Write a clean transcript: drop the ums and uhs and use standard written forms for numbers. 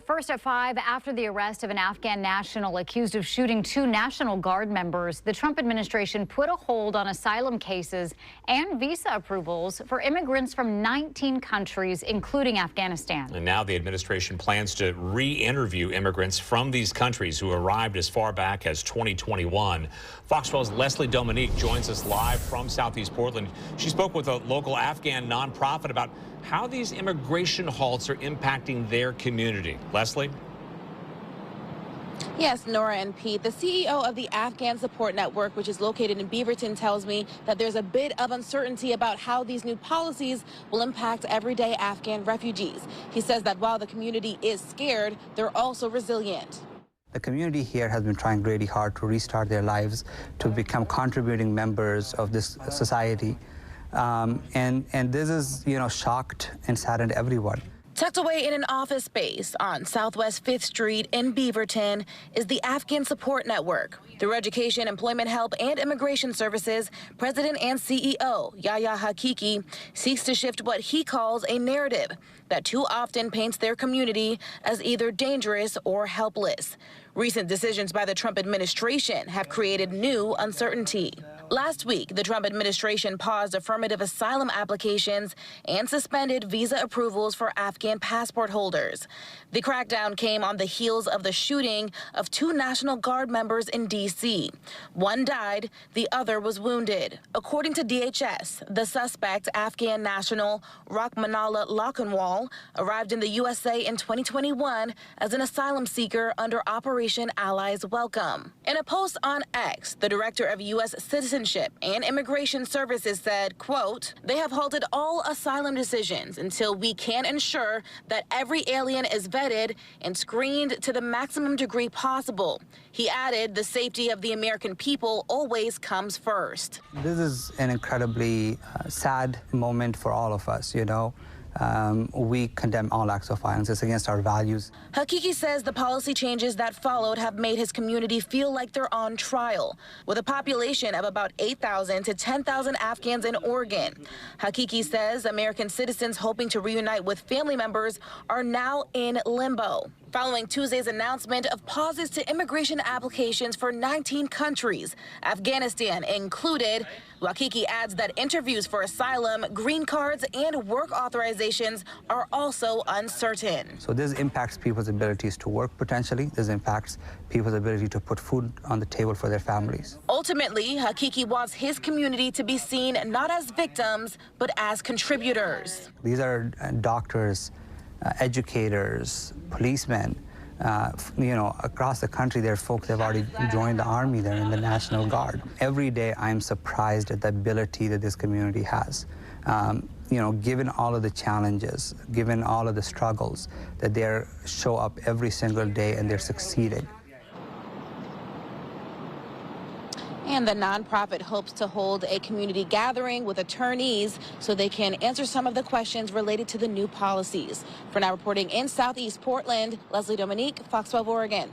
First at 5, after the arrest of an Afghan national accused of shooting 2 National Guard members, the Trump administration put a hold on asylum cases and visa approvals for immigrants from 19 countries, including Afghanistan. And now the administration plans to re-interview immigrants from these countries who arrived as far back as 2021. Fox 12's Leslie Dominique joins us live from Southeast Portland. She spoke with a local Afghan nonprofit about how these immigration halts are impacting their community. Leslie? Yes, Nora and Pete, the CEO of the Afghan Support Network, which is located in Beaverton, tells me that there's a bit of uncertainty about how these new policies will impact everyday Afghan refugees. He says that while the community is scared, they're also resilient. The community here has been trying really hard to restart their lives, to become contributing members of this society. And this is, shocked and saddened everyone. Tucked away in an office space on Southwest 5th Street in Beaverton is the Afghan Support Network. Through education, employment help, and immigration services, President and CEO Yahya Haqiqi seeks to shift what he calls a narrative that too often paints their community as either dangerous or helpless. Recent decisions by the Trump administration have created new uncertainty. Last week, the Trump administration paused affirmative asylum applications and suspended visa approvals for Afghan passport holders. The crackdown came on the heels of the shooting of 2 National Guard members in D.C. One died, the other was wounded. According to DHS, the suspect, Afghan national Rahmanullah Lakhanwal, arrived in the USA in 2021 as an asylum seeker under Operation Allies Welcome. In a post on X, the director of U.S. Citizenship and Immigration Services said, quote, "They have halted all asylum decisions until we can ensure that every alien is vetted and screened to the maximum degree possible." He added, "The safety of the American people always comes first." This is an incredibly sad moment for all of us, We condemn all acts of violence. It's against our values. Haqiqi says the policy changes that followed have made his community feel like they're on trial. With a population of about 8,000 to 10,000 Afghans in Oregon, Haqiqi says American citizens hoping to reunite with family members are now in limbo. Following Tuesday's announcement of pauses to immigration applications for 19 countries, Afghanistan included, Haqiqi adds that interviews for asylum, green cards, and work authorizations are also uncertain. So this impacts people's abilities to work potentially. This impacts people's ability to put food on the table for their families. Ultimately, Haqiqi wants his community to be seen not as victims, but as contributors. These are doctors, educators, policemen. Across the country, there are folks that have already joined the Army. They're in the National Guard. Every day, I'm surprised at the ability that this community has. Given all of the challenges, given all of the struggles, that they show up every single day and they're succeeding. And the nonprofit hopes to hold a community gathering with attorneys so they can answer some of the questions related to the new policies. For now, reporting in Southeast Portland, Leslie Dominique, Fox 12 Oregon.